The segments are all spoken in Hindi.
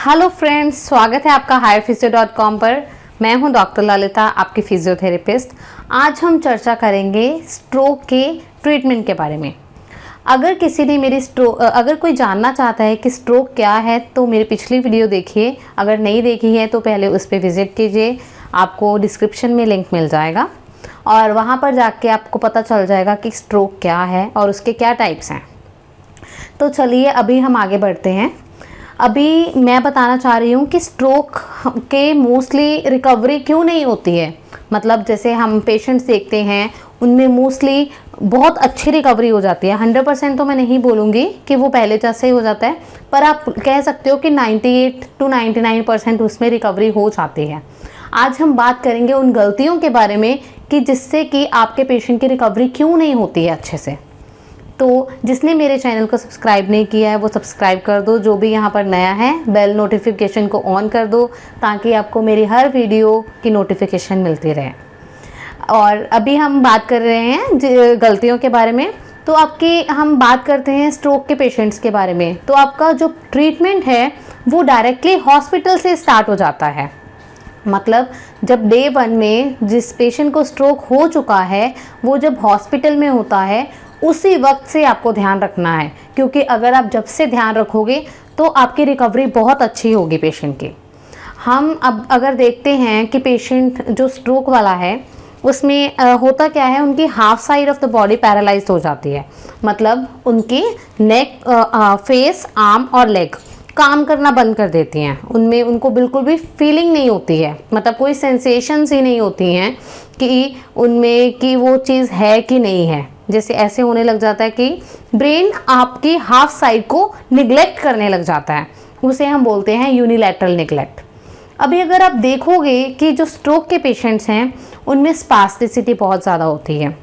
हेलो फ्रेंड्स, स्वागत है आपका higherphysio.com पर। मैं हूं डॉक्टर ललिता, आपकी फिजियोथेरेपिस्ट। आज हम चर्चा करेंगे स्ट्रोक के ट्रीटमेंट के बारे में। अगर किसी ने अगर कोई जानना चाहता है कि स्ट्रोक क्या है तो मेरी पिछली वीडियो देखिए। अगर नहीं देखी है तो पहले उस पर विज़िट कीजिए, आपको डिस्क्रिप्शन में लिंक मिल जाएगा और वहाँ पर जाके आपको पता चल जाएगा कि स्ट्रोक क्या है और उसके क्या टाइप्स हैं। तो चलिए अभी हम आगे बढ़ते हैं। अभी मैं बताना चाह रही हूँ कि स्ट्रोक के मोस्टली रिकवरी क्यों नहीं होती है। मतलब जैसे हम पेशेंट्स देखते हैं उनमें मोस्टली बहुत अच्छी रिकवरी हो जाती है। 100% तो मैं नहीं बोलूँगी कि वो पहले जैसे ही हो जाता है, पर आप कह सकते हो कि 98 to 99% उसमें रिकवरी हो जाती है। आज हम बात करेंगे उन गलतियों के बारे में कि जिससे कि आपके पेशेंट की रिकवरी क्यों नहीं होती है अच्छे से। तो जिसने मेरे चैनल को सब्सक्राइब नहीं किया है वो सब्सक्राइब कर दो। जो भी यहाँ पर नया है बेल नोटिफिकेशन को ऑन कर दो ताकि आपको मेरी हर वीडियो की नोटिफिकेशन मिलती रहे। और अभी हम बात कर रहे हैं गलतियों के बारे में। तो हम बात करते हैं स्ट्रोक के पेशेंट्स के बारे में। तो आपका जो ट्रीटमेंट है वो डायरेक्टली हॉस्पिटल से स्टार्ट हो जाता है। मतलब जब डे 1 में जिस पेशेंट को स्ट्रोक हो चुका है वो जब हॉस्पिटल में होता है उसी वक्त से आपको ध्यान रखना है, क्योंकि अगर आप जब से ध्यान रखोगे तो आपकी रिकवरी बहुत अच्छी होगी पेशेंट की। हम अब अगर देखते हैं कि पेशेंट जो स्ट्रोक वाला है उसमें होता क्या है, उनकी half side of the body paralysed हो जाती है। मतलब उनकी नेक, फेस, आर्म और लेग काम करना बंद कर देती हैं। उनमें उनको बिल्कुल भी फीलिंग नहीं होती है, मतलब कोई सेंसेशंस ही नहीं होती हैं कि उनमें कि वो चीज़ है कि नहीं है। जैसे ऐसे होने लग जाता है कि ब्रेन आपकी हाफ साइड को निगलेक्ट करने लग जाता है, उसे हम बोलते हैं यूनिलैटरल निगलेक्ट। अभी अगर आप देखोगे कि जो स्ट्रोक के पेशेंट्स हैं उनमें स्पास्टिसिटी बहुत ज़्यादा होती है।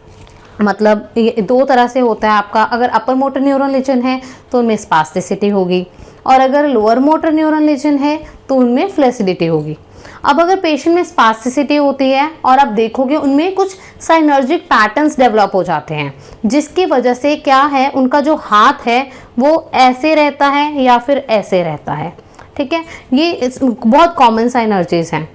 मतलब ये दो तरह से होता है आपका। अगर अपर मोटर न्यूरॉन लीजन है तो उनमें स्पास्टिसिटी होगी, और अगर लोअर मोटर न्यूरॉन लीजन है तो उनमें फ्लैसिडिटी होगी। अब अगर पेशेंट में स्पास्टिसिटी होती है और आप देखोगे उनमें कुछ साइनर्जिक पैटर्न्स डेवलप हो जाते हैं, जिसकी वजह से क्या है, उनका जो हाथ है वो ऐसे रहता है या फिर ऐसे रहता है। ठीक है, ये बहुत कॉमन साइनर्जीज हैं।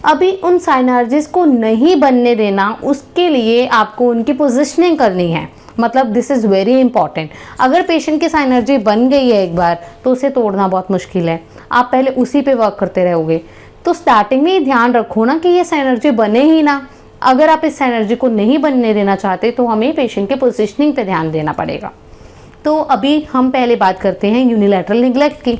अभी उन साइनर्जीज को नहीं बनने देना, उसके लिए आपको उनकी पोजिशनिंग करनी है। मतलब दिस इज़ वेरी इंपॉर्टेंट। अगर पेशेंट की साइनर्जी बन गई है एक बार तो उसे तोड़ना बहुत मुश्किल है। आप पहले उसी पे वर्क करते रहोगे। तो स्टार्टिंग में ही ध्यान रखो ना कि ये साइनर्जी बने ही ना। अगर आप इस साइनर्जी को नहीं बनने देना चाहते तो हमें पेशेंट के पोजिशनिंग पे ध्यान देना पड़ेगा। तो अभी हम पहले बात करते हैं यूनिलैटरल निगलेक्ट की।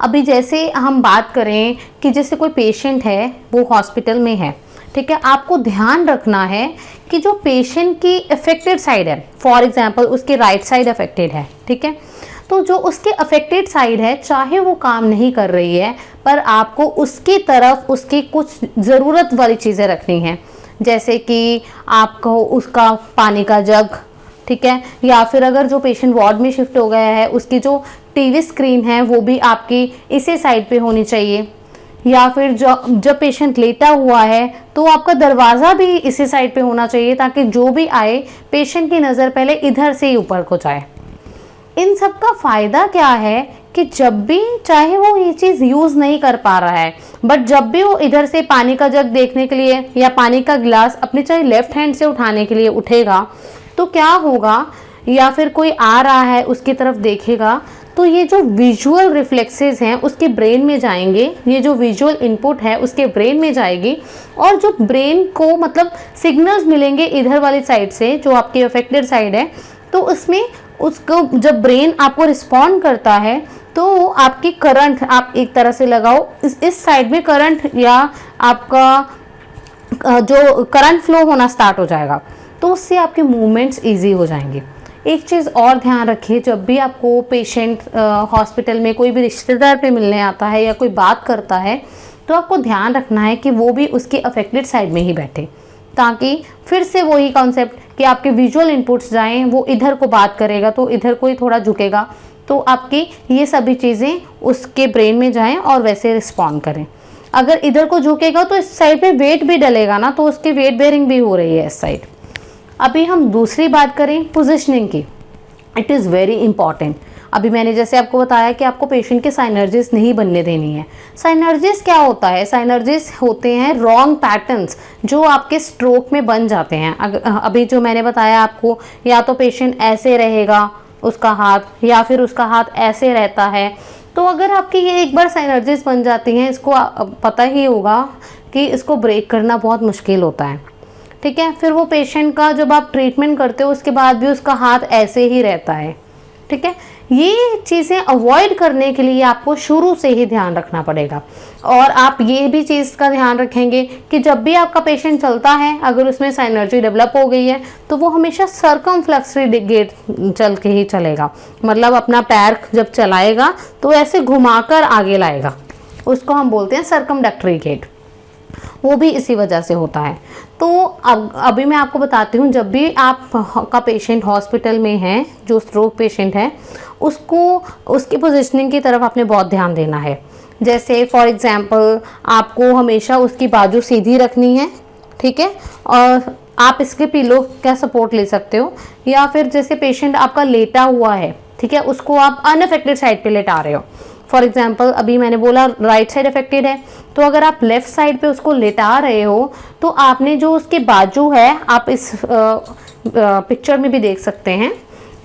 अभी जैसे हम बात करें कि जैसे कोई पेशेंट है वो हॉस्पिटल में है, ठीक है, आपको ध्यान रखना है कि जो पेशेंट की अफेक्टेड साइड है, फॉर एग्जांपल उसकी राइट साइड अफेक्टेड है, ठीक है, तो जो उसकी अफेक्टेड साइड है चाहे वो काम नहीं कर रही है पर आपको उसकी तरफ उसकी कुछ ज़रूरत वाली चीज़ें रखनी हैं। जैसे कि आपको उसका पानी का जग, ठीक है, या फिर अगर जो पेशेंट वार्ड में शिफ्ट हो गया है उसकी जो टीवी स्क्रीन है वो भी आपकी इसी साइड पे होनी चाहिए। या फिर जब पेशेंट लेटा हुआ है तो आपका दरवाज़ा भी इसी साइड पे होना चाहिए ताकि जो भी आए पेशेंट की नज़र पहले इधर से ही ऊपर को जाए। इन सब का फ़ायदा क्या है कि जब भी चाहे वो ये चीज़ यूज़ नहीं कर पा रहा है बट जब भी वो इधर से पानी का जग देखने के लिए या पानी का गिलास अपने चाहे लेफ्ट हैंड से उठाने के लिए उठेगा तो क्या होगा, या फिर कोई आ रहा है उसकी तरफ देखेगा तो ये जो विजुअल रिफ्लेक्सेस हैं उसके ब्रेन में जाएंगे। ये जो विजुअल इनपुट है उसके ब्रेन में जाएगी और जो ब्रेन को मतलब सिग्नल्स मिलेंगे इधर वाली साइड से जो आपकी अफेक्टेड साइड है, तो उसमें उसको जब ब्रेन आपको रिस्पॉन्ड करता है तो आपकी करंट आप एक तरह से लगाओ इस साइड में करंट या आपका जो करंट फ्लो होना स्टार्ट हो जाएगा, तो उससे आपके मूवमेंट्स ईजी हो जाएंगे। एक चीज़ और ध्यान रखिए, जब भी आपको पेशेंट हॉस्पिटल में कोई भी रिश्तेदार पे मिलने आता है या कोई बात करता है तो आपको ध्यान रखना है कि वो भी उसकी अफेक्टेड साइड में ही बैठे, ताकि फिर से वही कॉन्सेप्ट कि आपके विजुअल इनपुट्स जाएं, वो इधर को बात करेगा तो इधर को ही थोड़ा झुकेगा, तो आपकी ये सभी चीज़ें उसके ब्रेन में जाएं और वैसे रिस्पॉन्ड करें। अगर इधर को झुकेगा तो इस साइड पे वेट भी डलेगा ना, तो उसकी वेट बेयरिंग भी हो रही है इस साइड। अभी हम दूसरी बात करें पोजिशनिंग की। It is very important. अभी मैंने जैसे आपको बताया कि आपको पेशेंट के साइनर्जिस नहीं बनने देनी है। साइनर्जिस क्या होता है? साइनर्जिस होते हैं रॉन्ग पैटर्न्स जो आपके स्ट्रोक में बन जाते हैं। अभी जो मैंने बताया आपको, या तो पेशेंट ऐसे रहेगा उसका हाथ, या फिर उसका हाथ ऐसे रहता है। तो अगर आपकी ये एक बार साइनर्जिस बन जाती हैं, इसको पता ही होगा कि इसको ब्रेक करना बहुत मुश्किल होता है। ठीक है, फिर वो पेशेंट का जब आप ट्रीटमेंट करते हो उसके बाद भी उसका हाथ ऐसे ही रहता है। ठीक है, ये चीज़ें अवॉइड करने के लिए आपको शुरू से ही ध्यान रखना पड़ेगा। और आप ये भी चीज़ का ध्यान रखेंगे कि जब भी आपका पेशेंट चलता है, अगर उसमें साइनर्जी डेवलप हो गई है तो वो हमेशा सर्कमफ्लेक्सरी गेट चल के ही चलेगा। मतलब अपना पैर जब चलाएगा तो ऐसे घुमाकर आगे लाएगा, उसको हम बोलते हैं सर्कमडक्टरी गेट। वो भी इसी वजह से होता है। तो अभी मैं आपको बताती हूँ, जब भी आप का पेशेंट हॉस्पिटल में है, जो स्ट्रोक पेशेंट है, उसको उसकी पोजीशनिंग की तरफ आपने बहुत ध्यान देना है। जैसे फॉर एग्जांपल आपको हमेशा उसकी बाजू सीधी रखनी है। ठीक है, और आप इसके पिलो का सपोर्ट ले सकते हो, या फिर जैसे पेशेंट आपका लेटा हुआ है, ठीक है, उसको आप अनअफेक्टेड साइड पे लेटा रहे हो। फॉर एग्जाम्पल अभी मैंने बोला राइट साइड अफेक्टेड है, तो अगर आप लेफ्ट साइड पे उसको लेटा रहे हो तो आपने जो उसके बाजू है, आप इस पिक्चर में भी देख सकते हैं,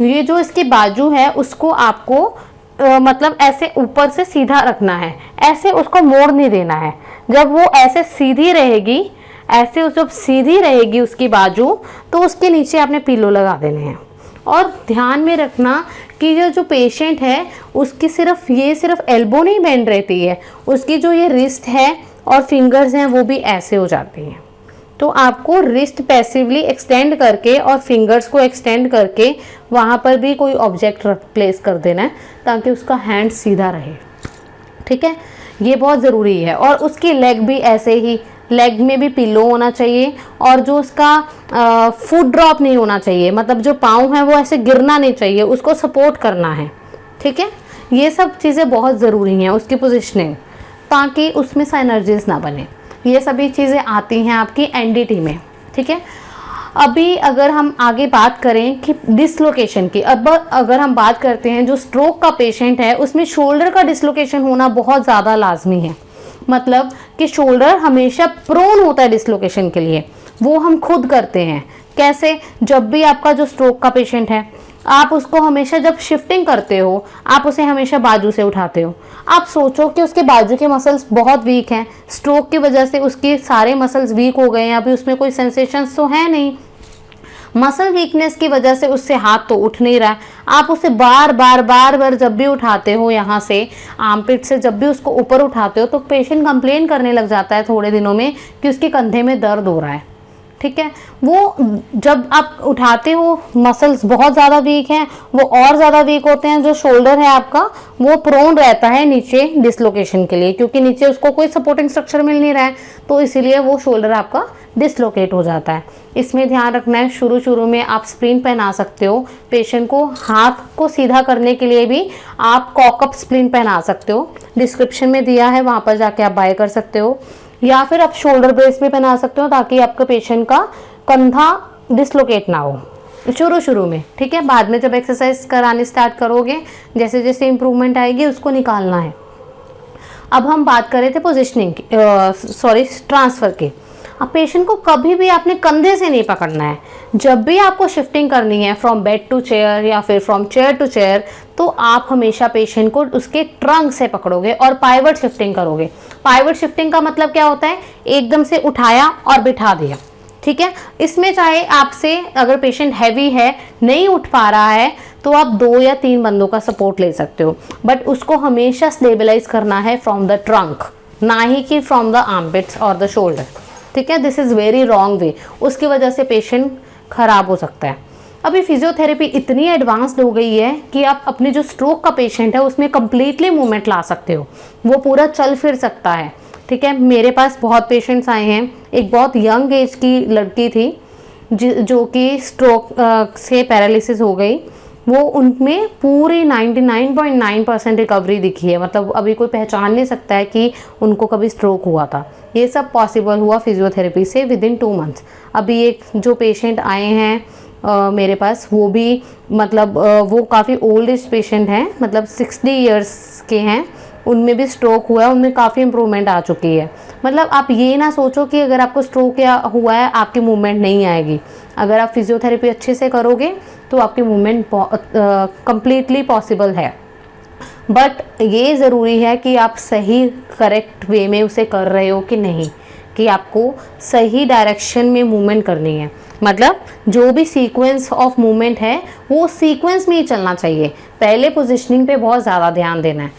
ये जो इसकी बाजू है उसको आपको मतलब ऐसे ऊपर से सीधा रखना है, ऐसे उसको मोड़ नहीं देना है। जब वो ऐसे सीधी रहेगी, ऐसे जब सीधी रहेगी उसकी बाजू, तो उसके नीचे आपने पिलो लगा देने हैं। और ध्यान में रखना कि ये जो पेशेंट है उसकी सिर्फ एल्बो नहीं बेंड रहती है, उसकी जो ये रिस्ट है और फिंगर्स हैं वो भी ऐसे हो जाती हैं। तो आपको रिस्ट पैसिवली एक्सटेंड करके और फिंगर्स को एक्सटेंड करके वहाँ पर भी कोई ऑब्जेक्ट प्लेस कर देना है ताकि उसका हैंड सीधा रहे। ठीक है, ये बहुत ज़रूरी है। और उसकी लेग भी ऐसे ही, लेग में भी पिलो होना चाहिए, और जो उसका फुट ड्रॉप नहीं होना चाहिए, मतलब जो पाँव है वो ऐसे गिरना नहीं चाहिए, उसको सपोर्ट करना है। ठीक है, ये सब चीज़ें बहुत ज़रूरी हैं, उसकी पोजीशनिंग, ताकि उसमें साइनर्जिस ना बने। ये सभी चीज़ें आती हैं आपकी एनडीटी में। ठीक है, अभी अगर हम आगे बात करें कि डिसलोकेशन की, अब अगर हम बात करते हैं जो स्ट्रोक का पेशेंट है उसमें शोल्डर का डिसलोकेशन होना बहुत ज़्यादा लाजमी है। मतलब कि शोल्डर हमेशा प्रोन होता है डिसलोकेशन के लिए, वो हम खुद करते हैं। कैसे? जब भी आपका जो स्ट्रोक का पेशेंट है, आप उसको हमेशा जब शिफ्टिंग करते हो, आप उसे हमेशा बाजू से उठाते हो। आप सोचो कि उसके बाजू के मसल्स बहुत वीक हैं, स्ट्रोक की वजह से उसके सारे मसल्स वीक हो गए हैं, अभी उसमें कोई सेंसेशंस तो है नहीं। मसल वीकनेस की वजह से उससे हाथ तो उठ नहीं रहा है। आप उसे बार बार जब भी उठाते हो, यहाँ से आर्मपिट से जब भी उसको ऊपर उठाते हो, तो पेशेंट कंप्लेन करने लग जाता है थोड़े दिनों में कि उसके कंधे में दर्द हो रहा है। ठीक है, वो जब आप उठाते हो मसल्स बहुत ज़्यादा वीक हैं, वो और ज़्यादा वीक होते हैं। जो शोल्डर है आपका वो प्रोन रहता है नीचे डिसलोकेशन के लिए, क्योंकि नीचे उसको कोई सपोर्टिंग स्ट्रक्चर मिल नहीं रहा है, तो इसीलिए वो शोल्डर आपका डिसलोकेट हो जाता है। इसमें ध्यान रखना है, शुरू में आप स्प्लिन पहना सकते हो पेशेंट को। हाथ को सीधा करने के लिए भी आप कॉकअप स्प्लिन पहना सकते हो, डिस्क्रिप्शन में दिया है, वहाँ पर जाके आप बाय कर सकते हो। या फिर आप शोल्डर ब्रेस भी पहना सकते हो ताकि आपके पेशेंट का कंधा डिसलोकेट ना हो शुरू में। ठीक है, बाद में जब एक्सरसाइज कराने स्टार्ट करोगे, जैसे जैसे इंप्रूवमेंट आएगी उसको निकालना है। अब हम बात कर रहे थे पोजिशनिंग की, ट्रांसफ़र की। अब पेशेंट को कभी भी आपने कंधे से नहीं पकड़ना है। जब भी आपको शिफ्टिंग करनी है फ्रॉम बेड टू चेयर या फिर फ्रॉम चेयर टू चेयर, तो आप हमेशा पेशेंट को उसके ट्रंक से पकड़ोगे और पाइवट शिफ्टिंग करोगे। पाइवट शिफ्टिंग का मतलब क्या होता है? एकदम से उठाया और बिठा दिया। ठीक है, इसमें चाहे आपसे अगर पेशेंट हैवी है, नहीं उठ पा रहा है, तो आप 2 या 3 बंदों का सपोर्ट ले सकते हो, बट उसको हमेशा स्टेबलाइज करना है फ्रॉम द ट्रंक, ना ही कि फ्रॉम द आर्मपिट्स और द शोल्डर। ठीक है, this is very wrong way, उसकी वजह से पेशेंट खराब हो सकता है। अभी फिजियोथेरेपी इतनी एडवांस्ड हो गई है कि आप अपने जो स्ट्रोक का पेशेंट है उसमें कम्प्लीटली मूवमेंट ला सकते हो, वो पूरा चल फिर सकता है। ठीक है, मेरे पास बहुत पेशेंट्स आए हैं। एक बहुत यंग एज की लड़की थी जो कि स्ट्रोक से पैरालिसिस हो गई, वो उनमें पूरी 99.9% रिकवरी दिखी है। मतलब अभी कोई पहचान नहीं सकता है कि उनको कभी स्ट्रोक हुआ था। ये सब पॉसिबल हुआ फिजियोथेरेपी से विदिन 2 मंथ्स। अभी एक जो पेशेंट आए हैं मेरे पास, वो भी मतलब वो काफ़ी ओल्ड एज पेशेंट हैं, मतलब 60 इयर्स के हैं, उनमें भी स्ट्रोक हुआ है, उनमें काफ़ी इम्प्रूवमेंट आ चुकी है। मतलब आप ये ना सोचो कि अगर आपको स्ट्रोक हुआ है आपकी मूवमेंट नहीं आएगी। अगर आप फिजियोथेरेपी अच्छे से करोगे तो आपकी मूवमेंट कंप्लीटली पॉसिबल है। बट ये ज़रूरी है कि आप सही करेक्ट वे में उसे कर रहे हो कि नहीं, कि आपको सही डायरेक्शन में मूवमेंट करनी है। मतलब जो भी सीक्वेंस ऑफ मूवमेंट है वो सीक्वेंस में ही चलना चाहिए, पहले पोजीशनिंग पे बहुत ज़्यादा ध्यान देना है।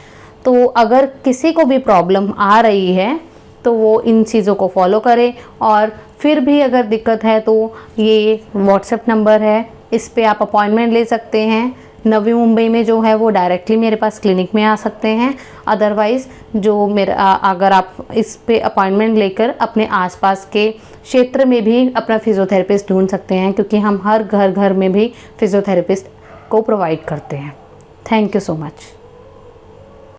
तो अगर किसी को भी प्रॉब्लम आ रही है तो वो इन चीज़ों को फॉलो करे, और फिर भी अगर दिक्कत है तो ये व्हाट्सएप नंबर है, इस पे आप अपॉइंटमेंट ले सकते हैं। नवी मुंबई में जो है वो डायरेक्टली मेरे पास क्लिनिक में आ सकते हैं। अदरवाइज़ जो मेरा अगर आप इस पे अपॉइंटमेंट लेकर अपने आसपास के क्षेत्र में भी अपना फिजियोथेरेपिस्ट ढूंढ सकते हैं, क्योंकि हम हर घर घर में भी फिजियोथेरेपिस्ट को प्रोवाइड करते हैं। Thank you so much.